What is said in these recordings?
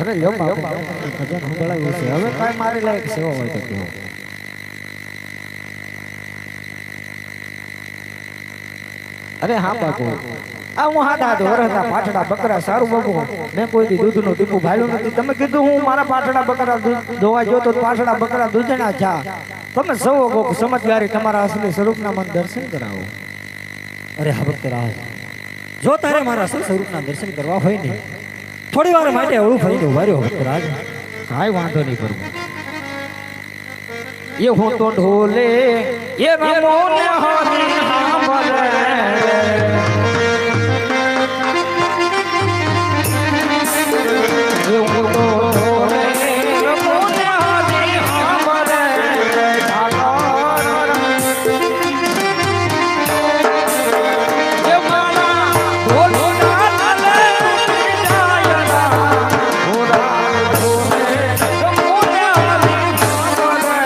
અરે યો બાપુ ભજન સંભળાયું છે હવે કાંઈ મારી લાયક સેવા હોય તો કહો. અરે હા બાપુ આ હું હાથ વરસના પાટડા બકરા સારું બાપુ મેં કોઈ દી દૂધનું ટીપું ભાળ્યું નથી. તમે કીધું હું મારા પાટડા બકરા ધોવા જોતો પાટડા બકરા દૂધના ચા તમે સૌ કોક સમજદારી તમારા અસલી સ્વરૂપના મન દર્શન કરાવો. અરે હા ભક્ત રાજ, જો તારે મારા અસલ સ્વરૂપના દર્શન કરવા હોય ને થોડી વાર માટે અવળું ફરીને ઉભા રહ્યો ભક્ત રાજ. કાંઈ વાંધો નહીં કરું. એ હું તો ઢોલે એ રમો ને હરી સાંભળે એ હું તો ઢોલે રમો ને હરી સાંભળે એ મારા ઢોલો ના તલે જાયલા ઓરા ઢોલે રમો ને હરી સાંભળે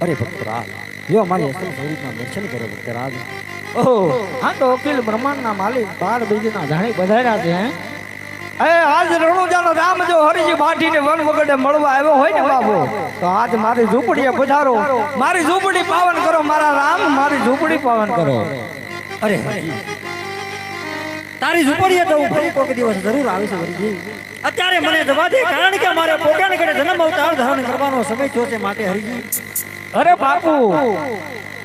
અરે ભક્તરાજ, જો અમારી અસલ સ્વરૂપના દર્શન કરો ભક્તરાજ. ઓહ હા તો અખિલ બ્રહ્માંડના માલિક બાર બીજના ધાણી પધાર્યા છે. આજ રણુજાનો રામ જો હરિજી બાટીને વન વગડે મળવા આવ્યો હોય ને બાબુ તો આજ મારી ઝૂંપડીએ પધારો, મારી ઝૂંપડી પાવન કરો મારા રામ, મારી ઝૂંપડી પાવન કરો. અરે તારી ઝૂંપડીએ તો હું ફરી કોઈક દિવસ જરૂર આવીશ હરિજી. અત્યારે મને જવા દે, કારણ કે મારે પોતાને ઘરે જન્મ અવતાર ધારણ કરવાનો સમય થયો છે માટે હરિજી. અરે બાપુ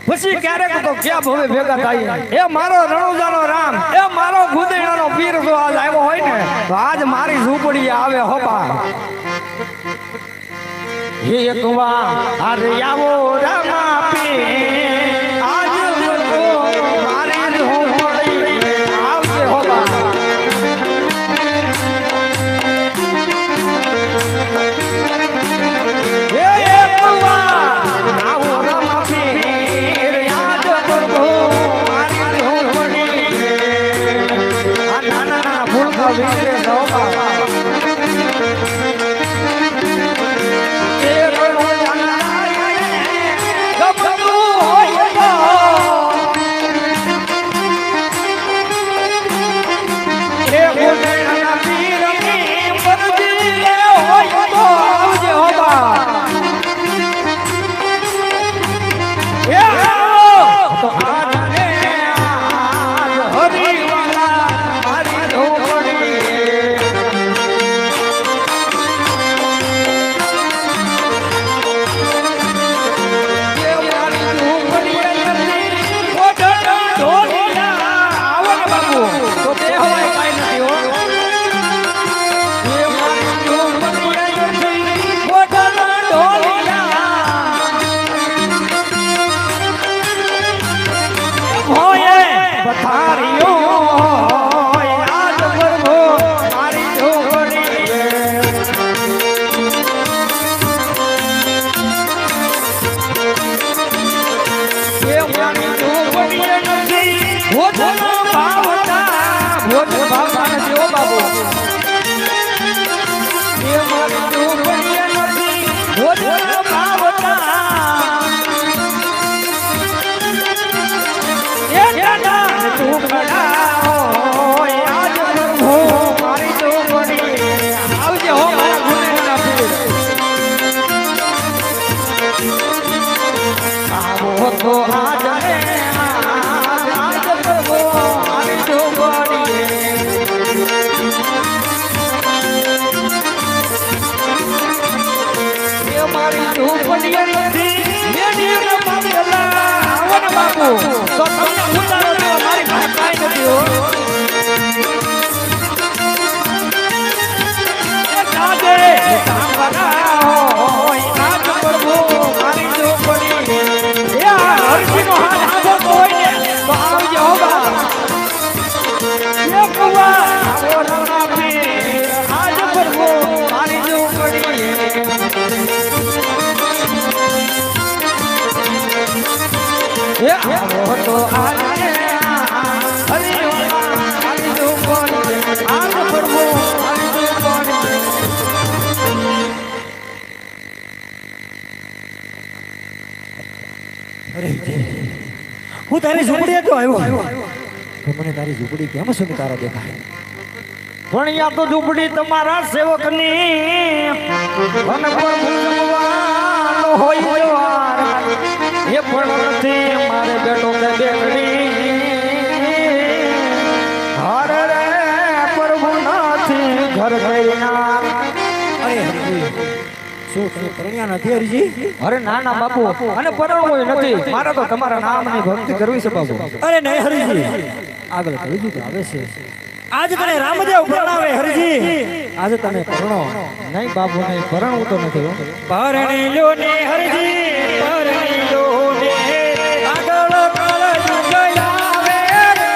પછી ક્યારેક તો ક્યાં ભવે ભેગા થાય. એ મારો રણુજાનો રામ, એ મારો ગુદેડાનો પીર જો આજ આવ્યો હોય ને તો આજ મારી ઝૂંપડી આવે હોબા. એક વાર અરે આવો રામા પીર આજ મારી ઝૂંપડી આવશે હોબા. તો આજ રે આજ પ્રભુ આવો તો આને હરિઓલા આની ઝૂંપડી આન પ્રભુ આની ઝૂંપડી અરે હું તારી ઝૂંપડી તો આવ્યો તો મને તારી ઝૂંપડી કેમ છે તારા દેખાય પણ યા તો ઝૂંપડી તમારા સેવકની વન પર ભૂલવાનો હોય જવાર એ પણ નથી મારે બેટો કે બેગડી હર રે પ્રભુ નથી ઘર કઈના અરે શું તમે પરણ્યા નથી હરીજી અરે ના ના બાપુ અને પરણવું નથી મારે તો તમારા નામની ભક્તિ કરવી છે બાપુ અરે નહીં હરીજી આગળ કહીજું તો આવે છે આજ તને રામદેવ પરણાવે હરીજી આજે તમે પરણો નહીં બાપુ નહીં પરણવું તો નથી પરણી લો ને હરીજી પરણી લો ને આગળ કળજુગ આવે રે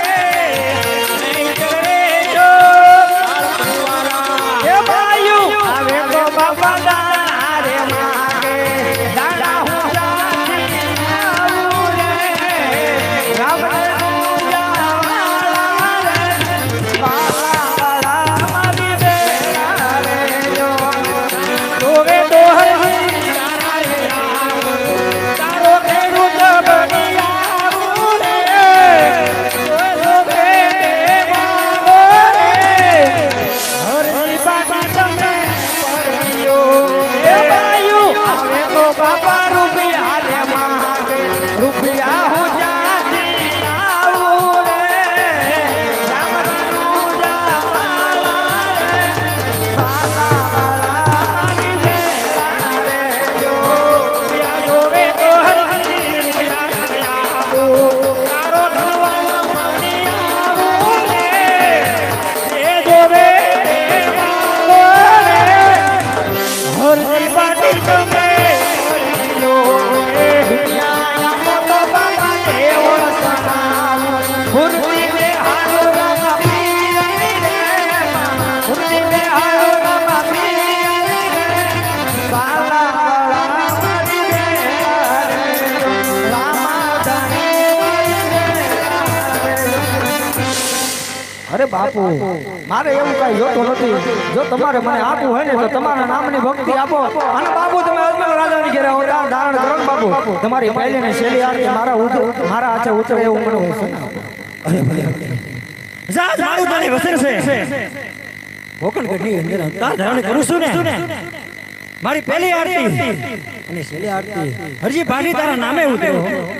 નહીં કરે જો એ ભાઈઓ આવે તો બાપા દારે માગે દાડા હું જાતી આવું રે રામ રે અરે બાપુ મારે એવું કઈ જોતું નથી જો તમારે મને આપવું હોય ને તો તમારા નામની ભક્તિ આપો અને બાપુ તમે અજમેર રાજાની ઘરે અવતાર ધારણ કરો ને બાપુ તમારી પહેલી ને છેલ્લી આરતી મારા હાથે ઉતરે એવું મને હોય છે અરે ભલે જા મારું તને વસર છે કોકણગઢની અંદર અવતાર ધારણ કરું છું ને મારી પહેલી આરતી અને છેલ્લી આરતી હરજી ભાડી તારા નામે ઉતર્યો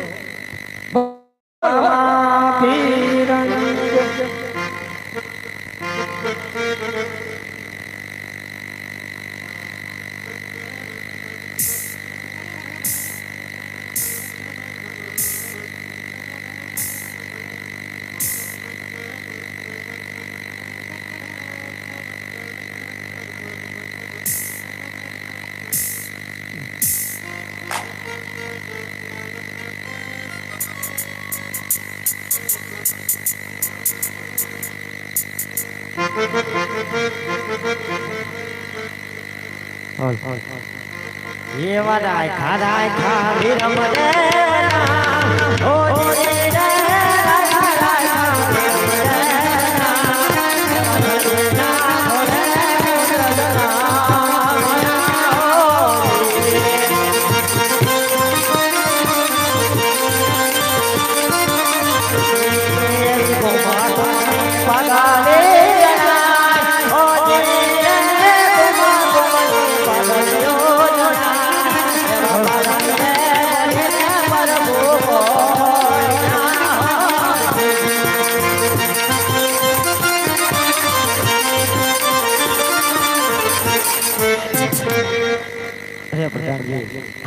ये वादाय खादाय खा विरम रे ओ जी रे खादाय खा विरम रे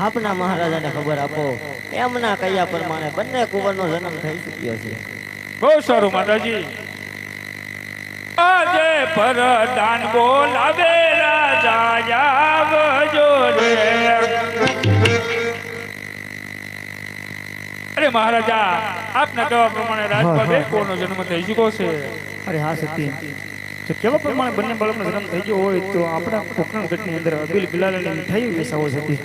આપના મહારાજાને ખબર આપો એમના કયા પ્રમાણે બંને કુંવરનો જન્મ થઈ ચૂક્યો છે બહુ સારું માતાજી આજે પરદાન બોલાવે રાજા આવજો રે અરે મહારાજા આપના કહેવા પ્રમાણે રાજમાં બે કુંવરનો જન્મ થઈ ચૂક્યો છે અરે હા સત્ય તો કેવા પ્રમાણે બંને બાળકનો જન્મ થઈ ગયો હોય તો આપણા કોકણગઢની અંદર અબીલ બિલાલની મીઠાઈ વેચાવો છે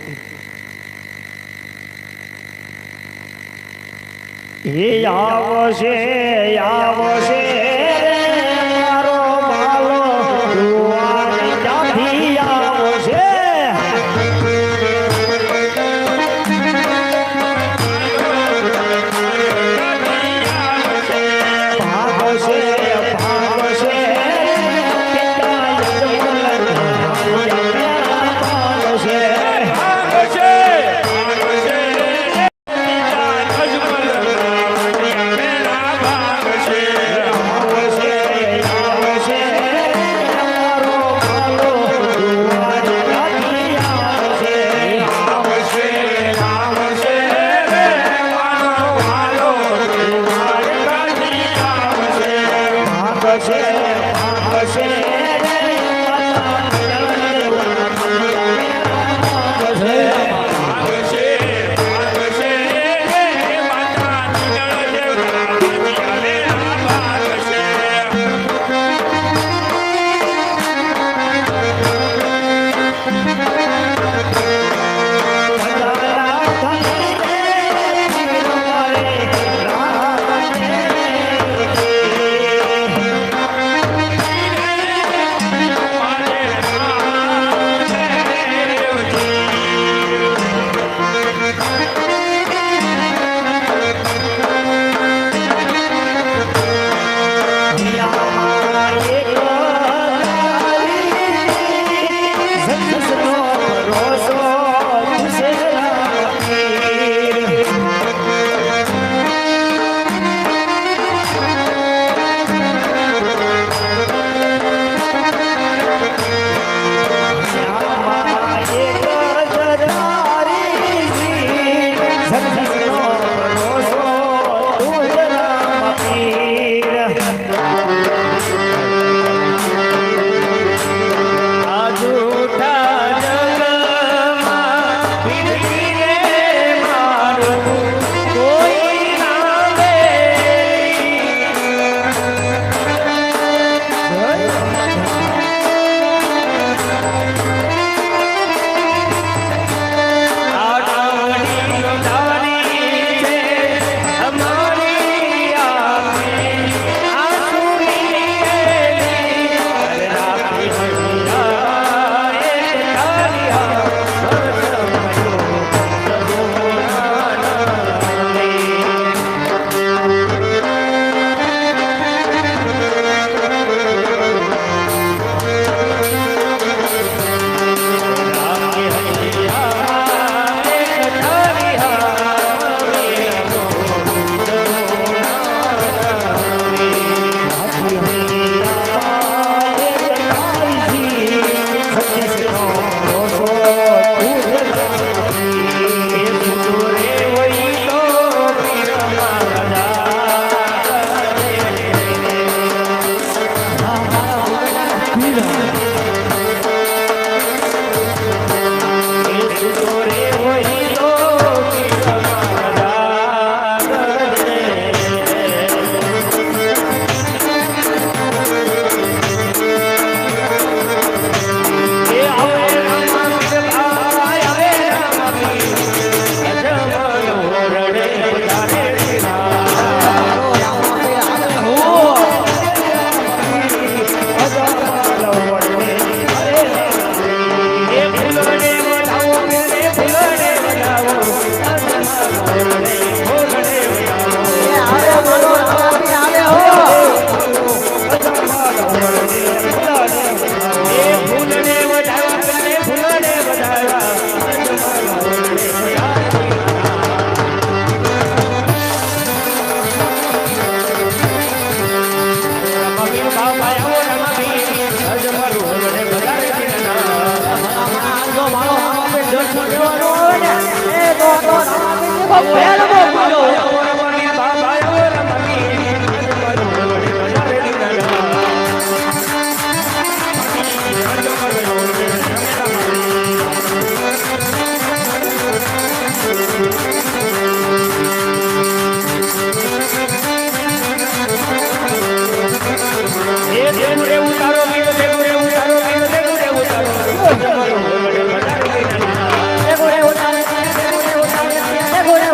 એ આવશે આવશે મારો બાલો જુવાન ક્યાંથી આવશે ભાગશે ભાગશે પિતા યજમાન ભાગશે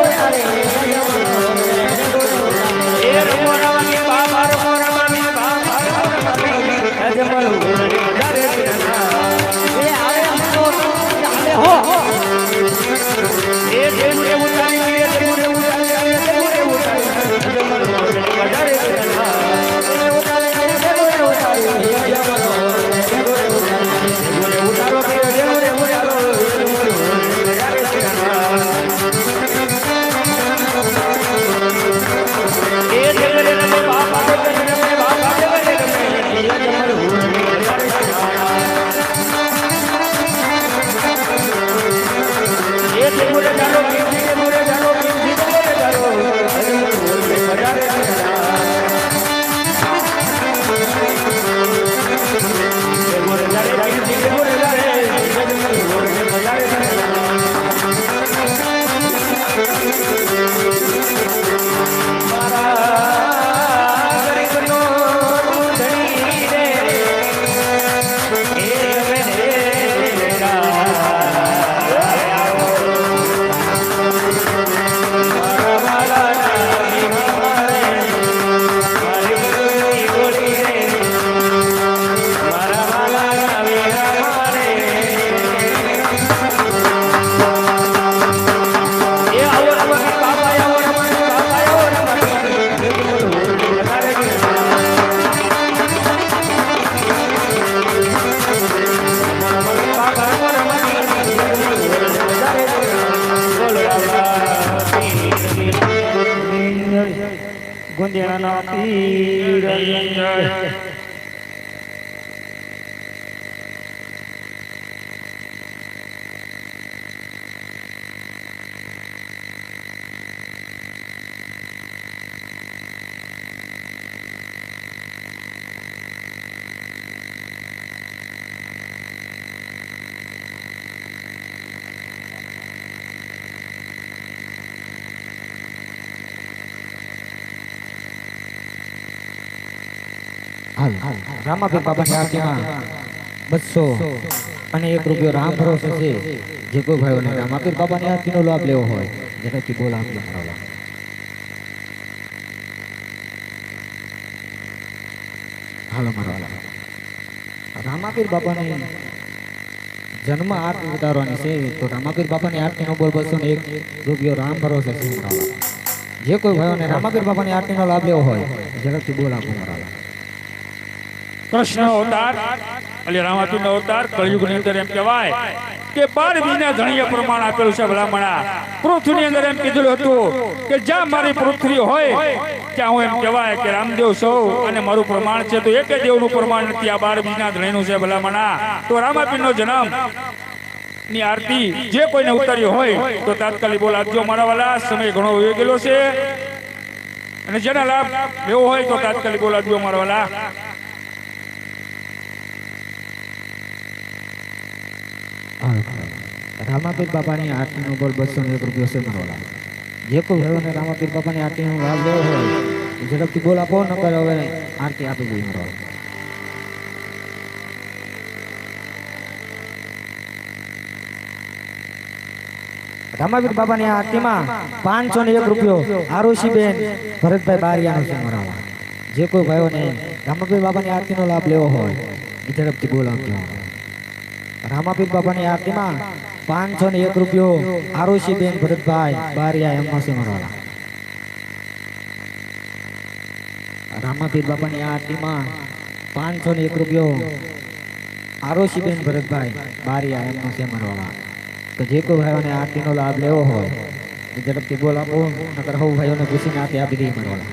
ઉતારે ગુંદિયાના પીર જય. હાલ રામાપીર બાબાની આરતીમાં 200 અને 1 રૂપિયો રામ ભરોસે છે. જે કોઈ ભાઈઓને રામાપીર બાબાની આરતીનો લાભ લેવો હોય ઝડપથી બોલ આપજો મારા. હાલો મારા રામાપીર બાબાની જન્મ આરતી ઉતારવાની છે. તો રામાપીર બાબાની આરતીનો બોલ 201 રૂપિયો રામ ભરોસે છે મારા. જે કોઈ ભાઈઓને રામાપીર બાબાની આરતીનો લાભ લેવો હોય ઝડપથી બોલ આપજો મારા. કૃષ્ણ અવતાર એટલે રામાપીરનો અવતાર કળિયુગની અંદર એમ કહેવાય કે 12 વિના ધણીય પ્રમાણ આપેલું છે ભલામણા. પૃથ્વીની અંદર એમ કીધું હતું કે જ્યાં મારી પૃથ્વી હોય ત્યાં હું એમ કહેવાય કે રામદેવ સૌ અને મારું પ્રમાણ છે. તો એકે દેવનું પ્રમાણ નથી, આ 12 વિના ધણીનું છે ભલામણા. તો રામાપીરનો જન્મ ની આરતી જે કોઈને ઉતારી હોય તો તાત્કાલિક બોલ આપજો મારા વાલા. સમય ઘણો વયો ગયેલો છે અને જેના લાભ લેવો હોય તો તાત્કાલિક બોલ આપજો મારા વાલા. રામાપીર બાબાની આરતીનો બોલ 201 રૂપિયો છે મારા. જે કોઈ ભાઈઓને રામાપીર બાબાની આરતીનો લાભ લેવો હોય ઝડપથી બોલ આપો, નકર હવે આરતી આપી દઈએ મારા. રામાપીર બાબાની આરતીમાં 501 રૂપિયો આરુષીબેન ભરતભાઈ બારિયાનો છે મારા. જે કોઈ ભાઈઓને રામાપીર બાબાની આરતીનો લાભ લેવો હોય એ ઝડપથી બોલ આપજો. રામાપીર બાબાની આરતીમાં 501 રૂપિયો આરુષીબેન ભરતભાઈ બારિયા એમનો છે મારા. રામાપીર બાબાની આરતીમાં 501 રૂપિયો આરુષીબેન ભરતભાઈ બારિયા એમનો છે મારા. તો જે કોઈ ભાઈઓને આરતીનો લાભ લેવો હોય એ ઝડપથી બોલ આપો, નકર હવ ભાઈઓને પૂછીને આરતી આપી દઈએ મારા.